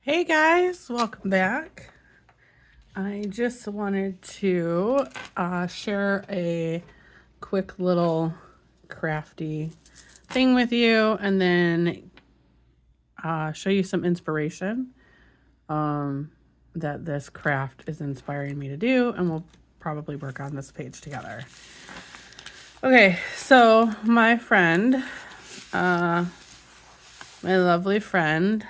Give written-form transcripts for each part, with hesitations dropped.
Hey guys, welcome back. I just wanted to share a quick little crafty thing with you and then show you some inspiration that this craft is inspiring me to do, and we'll probably work on this page together. Okay, so my friend, my lovely friend,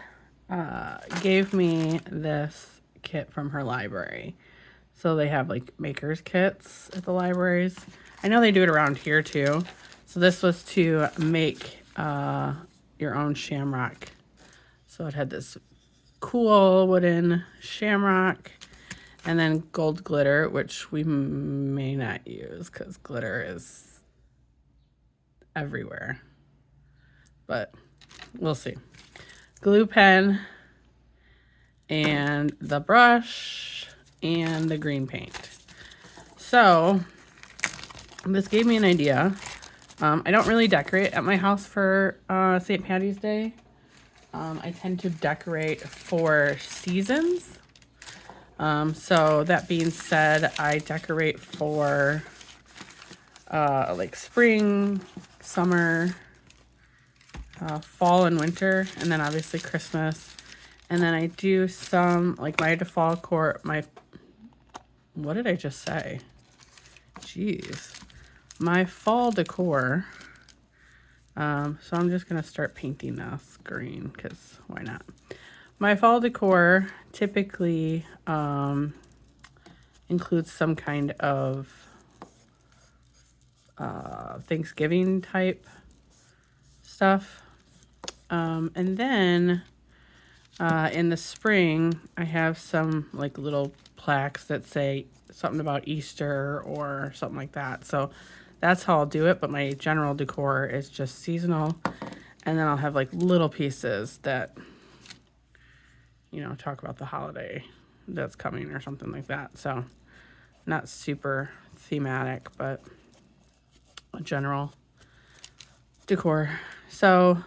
gave me this kit from her library. So they have like maker's kits at the libraries. I know they do it around here too. So this was to make your own shamrock. So it had this cool wooden shamrock and then gold glitter, which we may not use because glitter is everywhere. But we'll see. Glue pen and the brush and the green paint. So this gave me an idea. I don't really decorate at my house for St. Patty's Day. I tend to decorate for seasons. So that being said, I decorate for like spring, summer, fall and winter, and then obviously Christmas. And then I do some, like my default core, what did I just say? Jeez. My fall decor. So I'm just going to start painting this green because why not? My fall decor typically includes some kind of Thanksgiving type stuff. And then in the spring, I have some like little plaques that say something about Easter or something like that. So that's how I'll do it. But my general decor is just seasonal. And then I'll have like little pieces that, you know, talk about the holiday that's coming or something like that. So not super thematic, but a general decor. So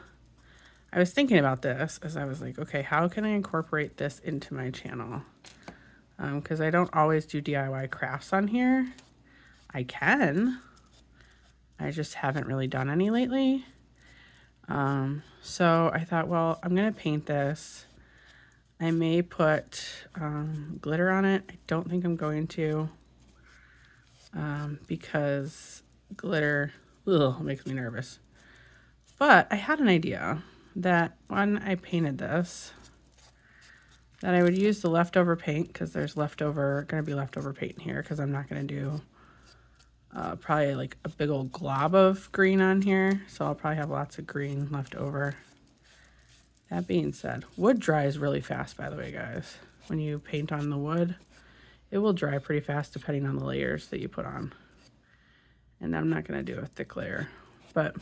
I was thinking about this as I was like, okay, how can I incorporate this into my channel? Because I don't always do DIY crafts on here. I can. I just haven't really done any lately. So I thought, well, I'm going to paint this. I may put glitter on it. I don't think I'm going to because glitter makes me nervous. But I had an idea that when I painted this, that I would use the leftover paint because there's going to be leftover paint here because I'm not going to do probably like a big old glob of green on here. So I'll probably have lots of green left over. That being said, wood dries really fast, by the way, guys. When you paint on the wood, it will dry pretty fast depending on the layers that you put on. And I'm not going to do a thick layer, but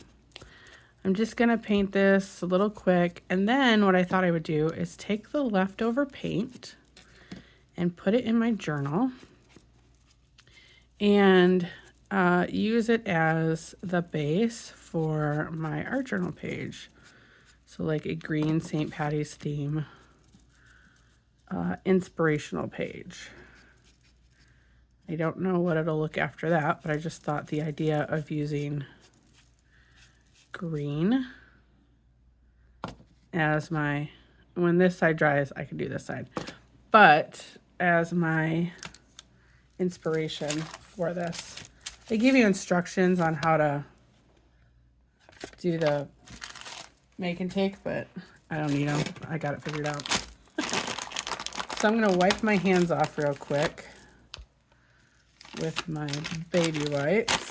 I'm just going to paint this a little quick. And then what I thought I would do is take the leftover paint and put it in my journal and use it as the base for my art journal page. So like a green St. Patty's theme inspirational page. I don't know what it'll look after that, but I just thought the idea of using green as my, when this side dries, I can do this side, but as my inspiration for this. They give you instructions on how to do the make and take, but I don't need them. I got it figured out. So I'm going to wipe my hands off real quick with my baby wipes.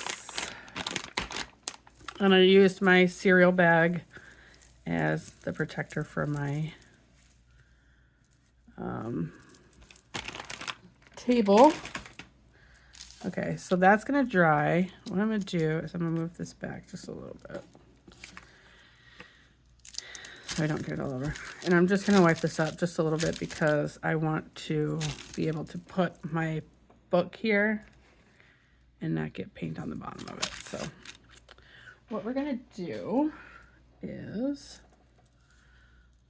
And I used my cereal bag as the protector for my table. Okay, so that's going to dry. What I'm going to do is I'm going to move this back just a little bit so I don't get it all over. And I'm just going to wipe this up just a little bit because I want to be able to put my book here and not get paint on the bottom of it. So what we're going to do is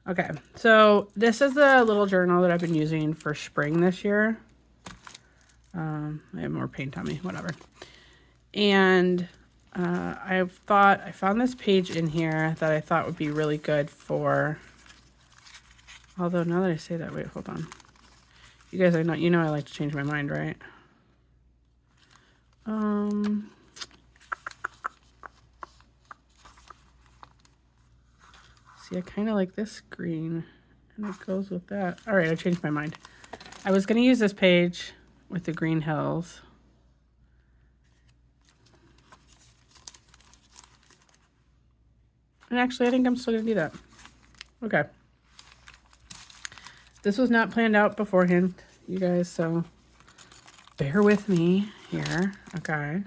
Okay, so this is the little journal that I've been using for spring this year. I have more paint on me, whatever. And I found this page in here that I thought would be really good for, although now that I say that, wait, hold on. You guys, I like to change my mind, right? See, I kind of like this green, and it goes with that. All right, I changed my mind. I was going to use this page with the green hills. And actually, I think I'm still going to do that. Okay. This was not planned out beforehand, you guys, so bear with me here. Okay.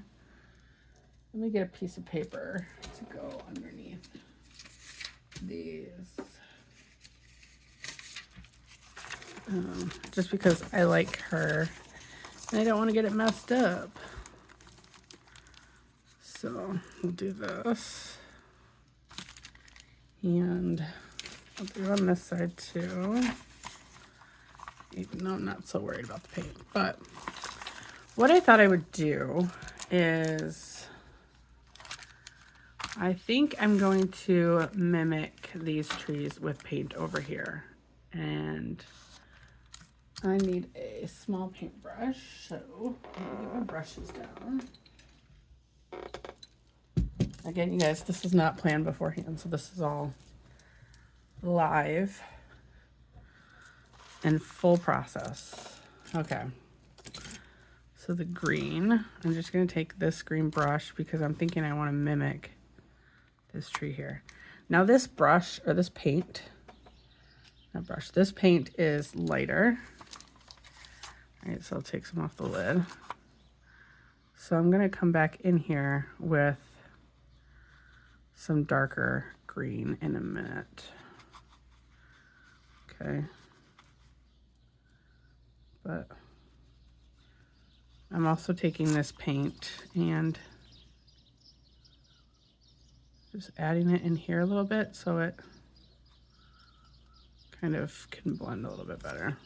Let me get a piece of paper to go underneath these. Just because I like her and I don't want to get it messed up. So we'll do this. And I'll do it on this side too. Even though I'm not so worried about the paint. But what I thought I would do is I think I'm going to mimic these trees with paint over here. And I need a small paintbrush, so I'll get my brushes down. Again, you guys, this is not planned beforehand, so this is all live and full process. Okay. So the green, I'm just going to take this green brush because I'm thinking I want to mimic this tree here. Now this brush, or this paint, not brush, this paint is lighter. All right, so I'll take some off the lid. So I'm going to come back in here with some darker green in a minute. Okay. But I'm also taking this paint and just adding it in here a little bit so it kind of can blend a little bit better.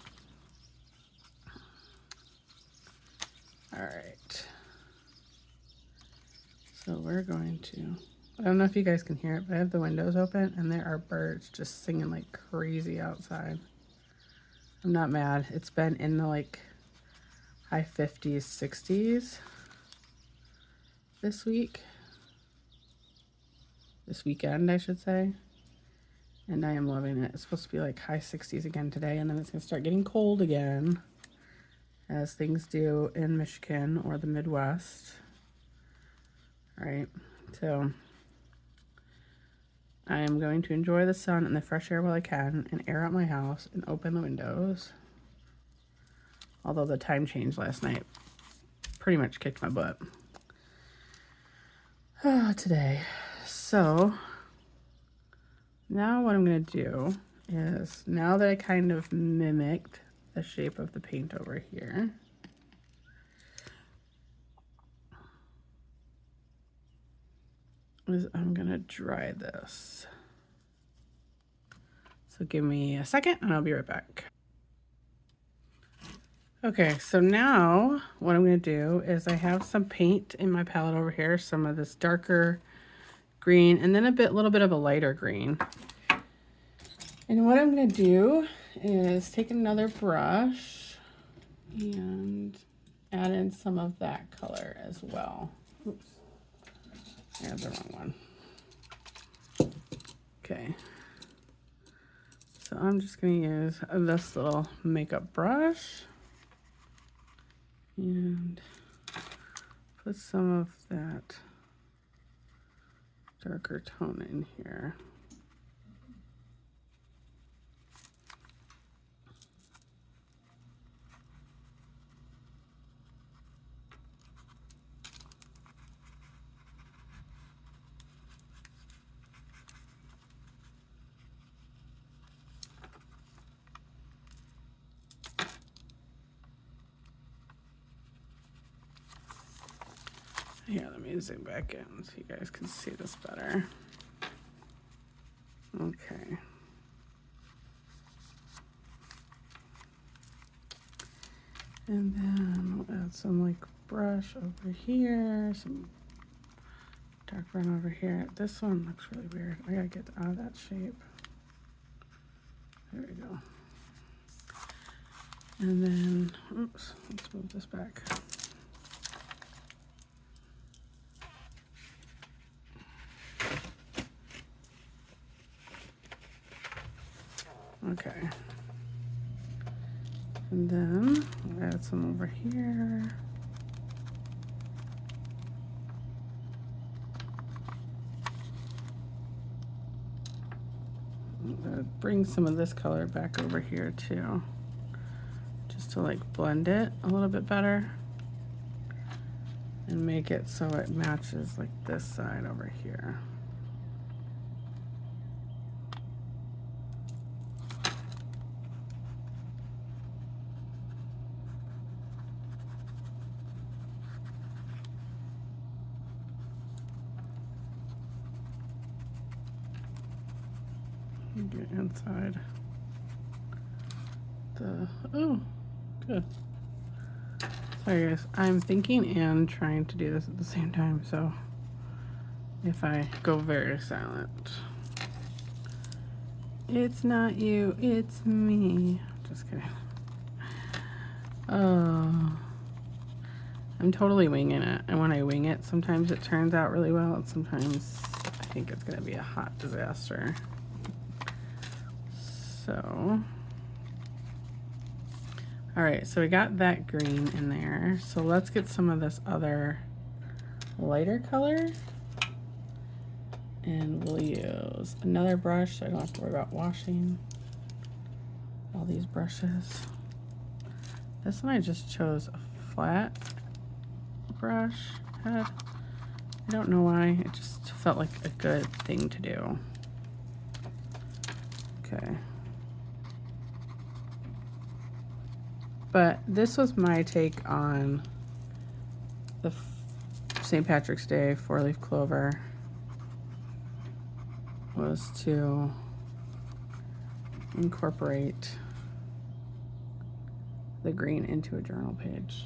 All right. So we're going to, I don't know if you guys can hear it, but I have the windows open and there are birds just singing like crazy outside. I'm not mad. It's been in the like high 50s, 60s this weekend, I should say. And I am loving it. It's supposed to be like high 60s again today, and then it's gonna start getting cold again, as things do in Michigan or the Midwest. All right, so I am going to enjoy the sun and the fresh air while I can and air out my house and open the windows. Although the time change last night pretty much kicked my butt. Today. So now what I'm going to do is, now that I kind of mimicked the shape of the paint over here, is I'm going to dry this. So give me a second and I'll be right back. Okay, so now what I'm going to do is I have some paint in my palette over here, some of this darker green and then a little bit of a lighter green. And what I'm going to do is take another brush and add in some of that color as well. Oops, I have the wrong one. Okay. So I'm just going to use this little makeup brush and put some of that darker tone in here. Yeah, let me zoom back in so you guys can see this better. Okay. And then we'll add some like brush over here, some dark brown over here. This one looks really weird. I gotta get out of that shape. There we go. And then, oops, let's move this back. Okay. And then we'll add some over here. Bring some of this color back over here too, just to like blend it a little bit better and make it so it matches like this side over here. Get inside the, oh, good. Sorry guys, I'm thinking and trying to do this at the same time, so if I go very silent, it's not you, it's me. Just kidding. Oh, I'm totally winging it, and when I wing it, sometimes it turns out really well, and sometimes I think it's gonna be a hot disaster. So, all right, so we got that green in there. So let's get some of this other lighter color. And we'll use another brush so I don't have to worry about washing all these brushes. This one I just chose a flat brush head. I don't know why, it just felt like a good thing to do. Okay. But this was my take on the St. Patrick's Day 4-leaf clover, was to incorporate the green into a journal page.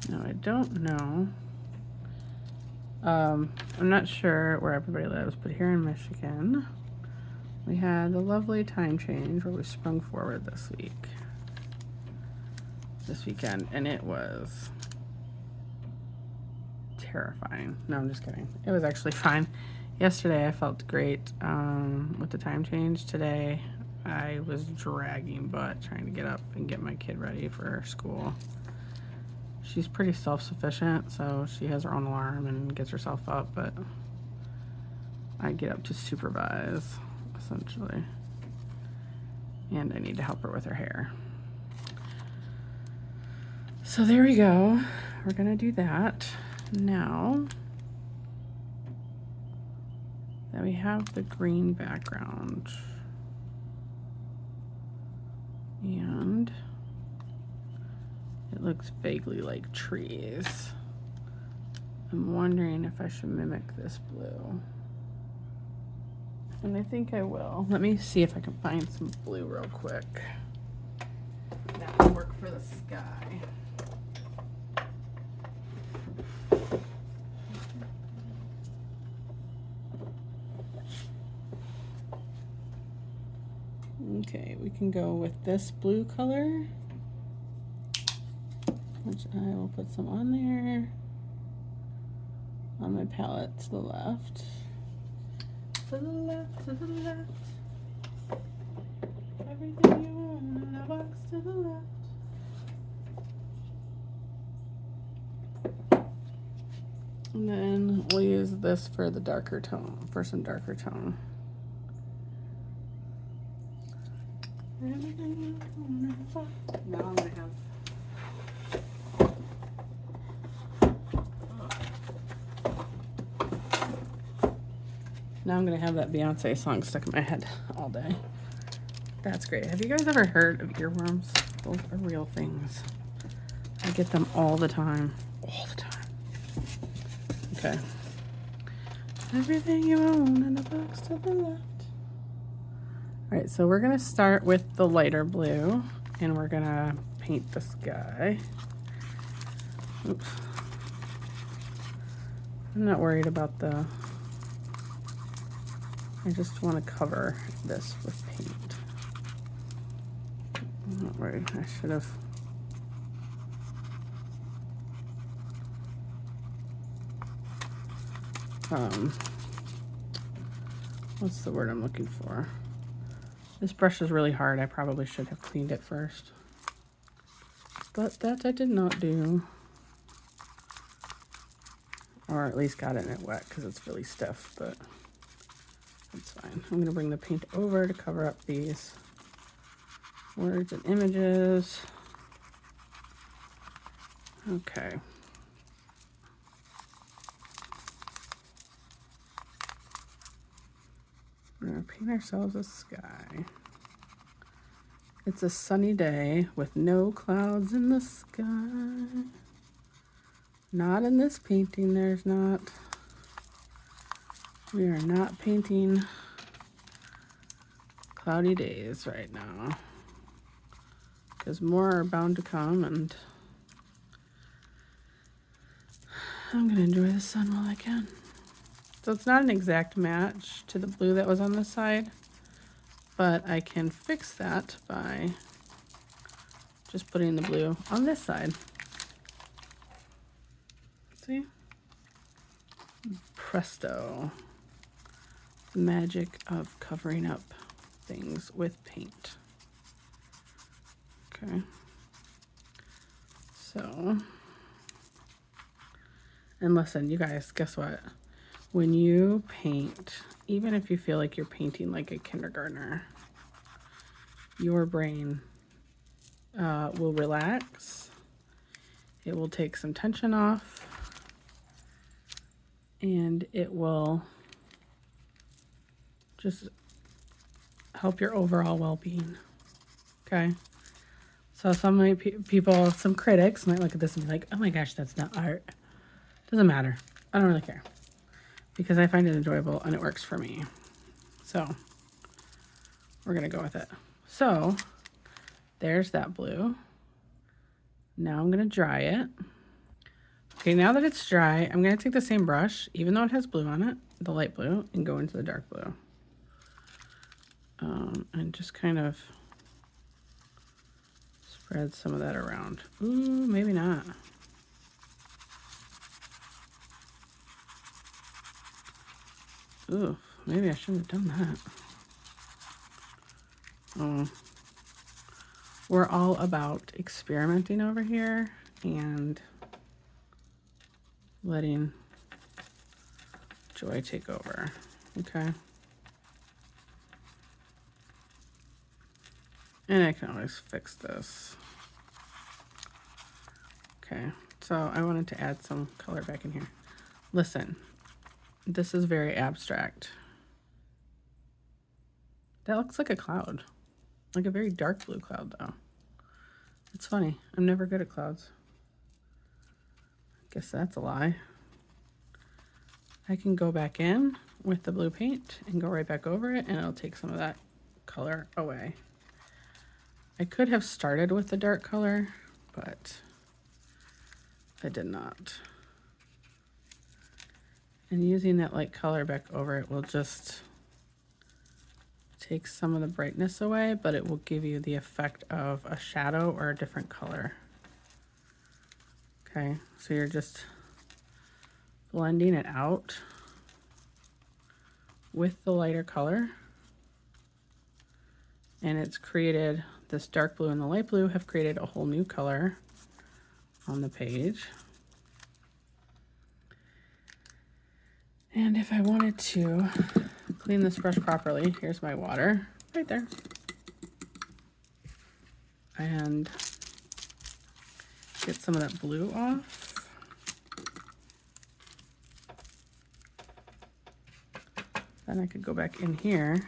Now I don't know, I'm not sure where everybody lives, but here in Michigan, we had the lovely time change where we sprung forward this weekend, and it was terrifying. No, I'm just kidding. It was actually fine. Yesterday I felt great with the time change. Today I was dragging butt trying to get up and get my kid ready for school. She's pretty self-sufficient, so she has her own alarm and gets herself up, but I get up to supervise, essentially. And I need to help her with her hair. So there we go. We're gonna do that. Now that we have the green background, and it looks vaguely like trees, I'm wondering if I should mimic this blue. And I think I will. Let me see if I can find some blue real quick. That will work for the sky. Okay, we can go with this blue color, which I will put some on there on my palette to the left. To the left, to the left. Everything you want in a box to the left. And then we'll use this for the darker tone, for some darker tone. Now I'm gonna have that Beyonce song stuck in my head all day. That's great. Have you guys ever heard of earworms? Those are real things. I get them all the time. All the time. Okay. Everything you own in the box to the left. All right, so we're gonna start with the lighter blue and we're gonna paint the sky. Oops. I'm not worried about I just want to cover this with paint. I'm not worried. I should have. What's the word I'm looking for? This brush is really hard. I probably should have cleaned it first. But that I did not do. Or at least got it in it wet because it's really stiff, but that's fine. I'm going to bring the paint over to cover up these words and images. Okay. We're going to paint ourselves a sky. It's a sunny day with no clouds in the sky. Not in this painting, there's not. We are not painting cloudy days right now. Because more are bound to come, and I'm going to enjoy the sun while I can. So it's not an exact match to the blue that was on this side, but I can fix that by just putting the blue on this side. See? Presto. The magic of covering up things with paint. Okay. So, and listen, you guys, guess what? When you paint, even if you feel like you're painting like a kindergartner, your brain will relax. It will take some tension off, and it will just help your overall well-being. Okay? So some people, some critics might look at this and be like, oh my gosh, that's not art. Doesn't matter. I don't really care. Because I find it enjoyable and it works for me. So we're going to go with it. So there's that blue. Now I'm going to dry it. Okay, now that it's dry, I'm going to take the same brush, even though it has blue on it, the light blue, and go into the dark blue. And just kind of spread some of that around. Ooh, maybe not. Ooh, maybe I shouldn't have done that. Oh, we're all about experimenting over here and letting joy take over. Okay. And I can always fix this. Okay, so I wanted to add some color back in here. Listen. This is very abstract. That looks like a cloud. Like a very dark blue cloud, though. It's funny. I'm never good at clouds. Guess that's a lie. I can go back in with the blue paint and go right back over it, and it'll take some of that color away. I could have started with the dark color, but I did not. And using that light color back over it will just take some of the brightness away, but it will give you the effect of a shadow or a different color. Okay, so you're just blending it out with the lighter color. And it's created, this dark blue and the light blue have created a whole new color on the page. And if I wanted to clean this brush properly, here's my water right there. And get some of that blue off. Then I could go back in here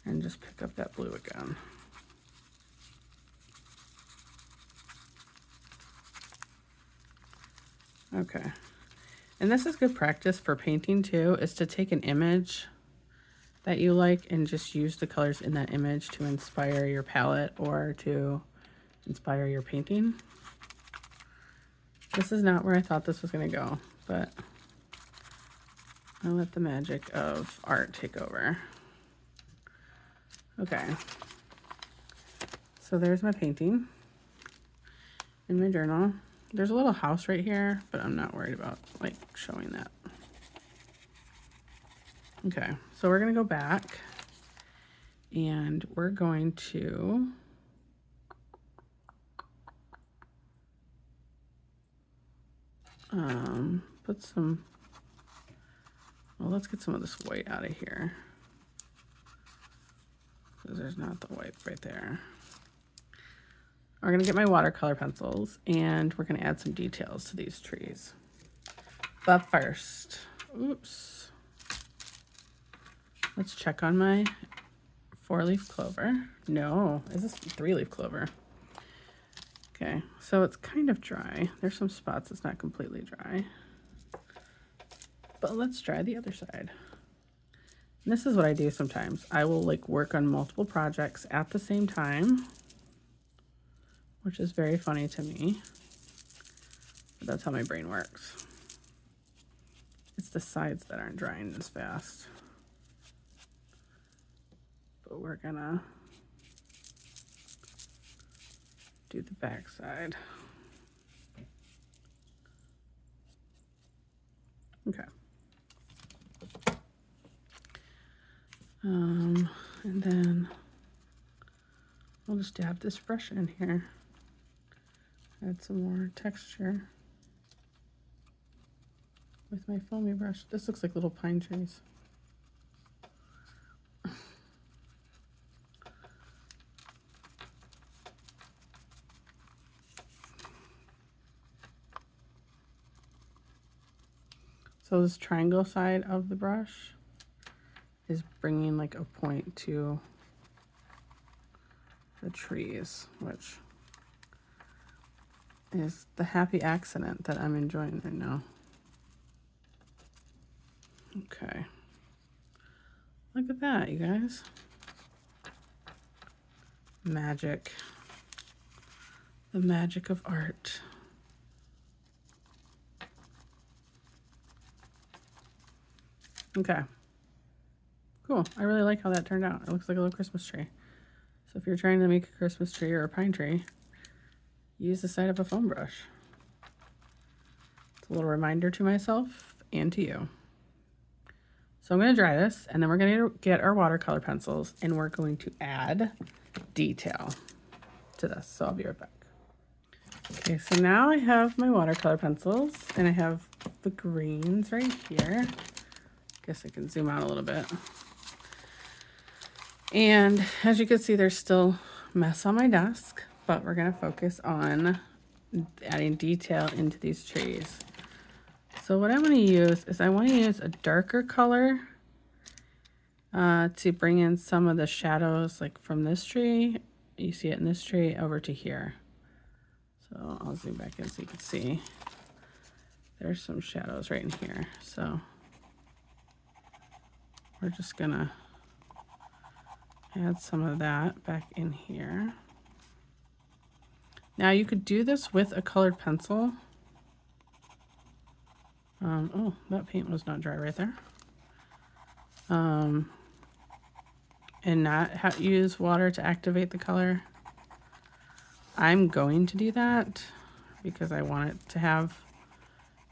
and just pick up that blue again. Okay. And this is good practice for painting too, is to take an image that you like and just use the colors in that image to inspire your palette or to inspire your painting. This is not where I thought this was going to go, but I'll let the magic of art take over. Okay, so there's my painting in my journal. There's a little house right here, but I'm not worried about like showing that. Okay, so we're gonna go back and we're going to put some, well, let's get some of this white out of here, because there's not the white right there. We're gonna get my watercolor pencils and we're gonna add some details to these trees. But first, oops, let's check on my 4-leaf clover. No, is this 3-leaf clover? Okay, so it's kind of dry. There's some spots it's not completely dry. But let's try the other side. And this is what I do sometimes. I will like work on multiple projects at the same time, which is very funny to me. But that's how my brain works. It's the sides that aren't drying as fast. But we're gonna do the back side. Okay. And then I'll just dab this brush in here. Add some more texture with my foamy brush. This looks like little pine trees. So this triangle side of the brush is bringing like a point to the trees, which is the happy accident that I'm enjoying right now. Okay. Look at that, you guys. Magic. The magic of art. Okay. Cool. I really like how that turned out. It looks like a little Christmas tree. So if you're trying to make a Christmas tree or a pine tree, use the side of a foam brush. It's a little reminder to myself and to you. So I'm going to dry this, and then we're going to get our watercolor pencils, and we're going to add detail to this. So I'll be right back. Okay, so now I have my watercolor pencils, and I have the greens right here. Guess I can zoom out a little bit. And as you can see, there's still mess on my desk, but we're going to focus on adding detail into these trees. So what I want to use is I want to use a darker color to bring in some of the shadows, like from this tree. You see it in this tree over to here. So I'll zoom back in so you can see. There's some shadows right in here. So we're just gonna add some of that back in here. Now you could do this with a colored pencil. Oh, that paint was not dry right there. And not use water to activate the color. I'm going to do that because I want it to have,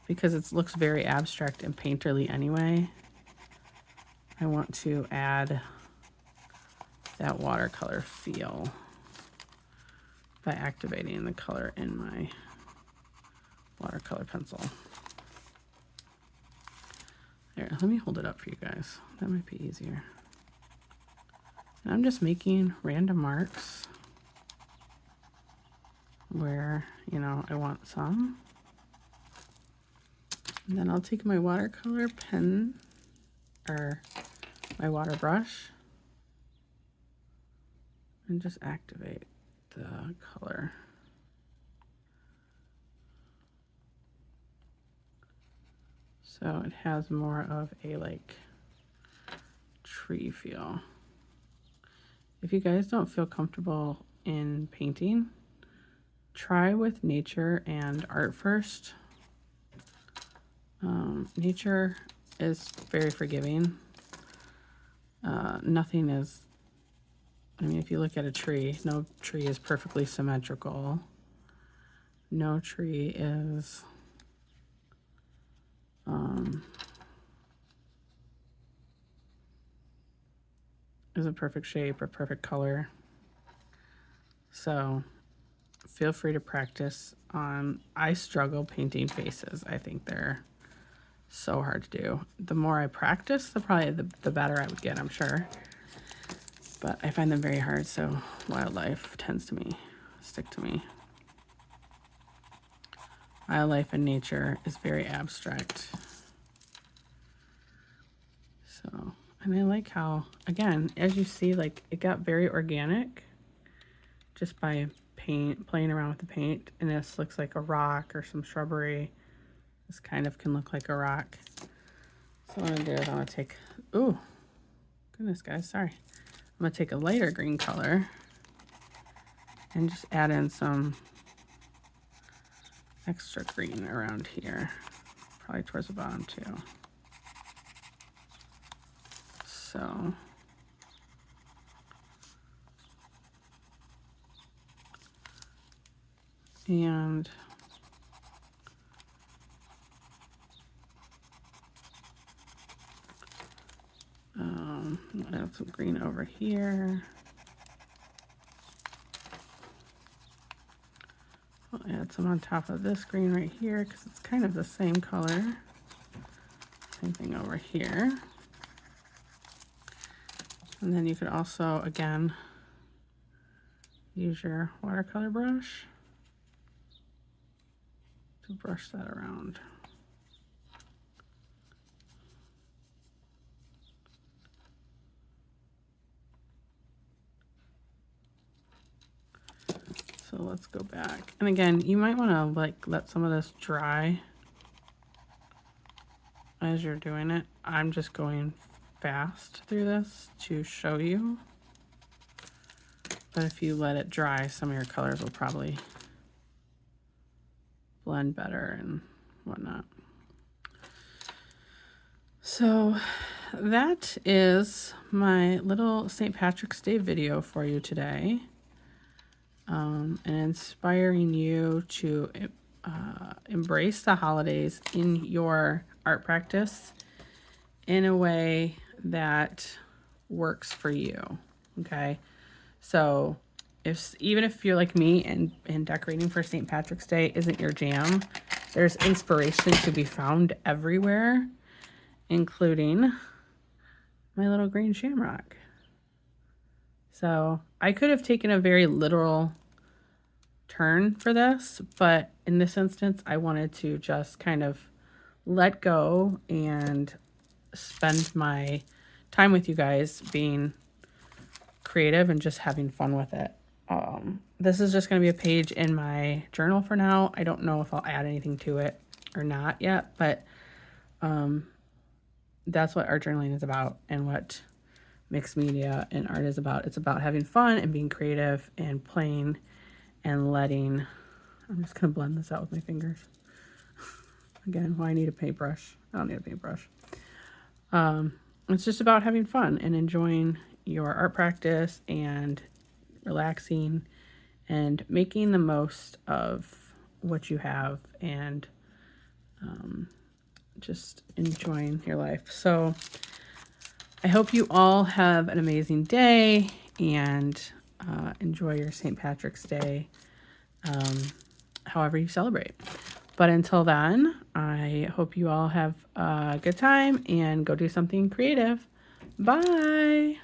because it looks very abstract and painterly anyway. I want to add that watercolor feel by activating the color in my watercolor pencil. There, let me hold it up for you guys. That might be easier. And I'm just making random marks where, you know, I want some. And then I'll take my watercolor pen or my water brush and just activate the color. So it has more of a like tree feel. If you guys don't feel comfortable in painting, try with nature and art first. Nature is very forgiving. Nothing is, I mean, if you look at a tree, no tree is perfectly symmetrical. No tree is a perfect shape or perfect color. So feel free to practice on. I struggle painting faces. I think they're so hard to do. The more I practice, the better I would get, I'm sure. But I find them very hard, so wildlife tends to stick to me. Wildlife and nature is very abstract. So, and I like how, again, as you see, like it got very organic just by playing around with the paint. And this looks like a rock or some shrubbery. This kind of can look like a rock. So what I'm gonna do is I'm gonna take, ooh, goodness guys, sorry. I'm gonna take a lighter green color and just add in some extra green around here, probably towards the bottom too. So and I'll add some green over here. I'll add some on top of this green right here because it's kind of the same color. Same thing over here. And then you could also, again, use your watercolor brush to brush that around. So let's go back. And again, you might want to like let some of this dry as you're doing it. I'm just going fast through this to show you. But if you let it dry, some of your colors will probably blend better and whatnot. So that is my little St. Patrick's Day video for you today. And inspiring you to embrace the holidays in your art practice in a way that works for you. Okay, so even if you're like me and decorating for St. Patrick's Day isn't your jam, there's inspiration to be found everywhere, including my little green shamrock. So I could have taken a very literal turn for this, but in this instance, I wanted to just kind of let go and spend my time with you guys being creative and just having fun with it. This is just going to be a page in my journal for now. I don't know if I'll add anything to it or not yet, but that's what art journaling is about and what mixed media and art is about. It's about having fun and being creative and playing and letting. I'm just going to blend this out with my fingers. Again, why I need a paintbrush. I don't need a paintbrush. It's just about having fun and enjoying your art practice and relaxing and making the most of what you have and just enjoying your life. So I hope you all have an amazing day and enjoy your St. Patrick's Day, however you celebrate. But until then, I hope you all have a good time and go do something creative. Bye.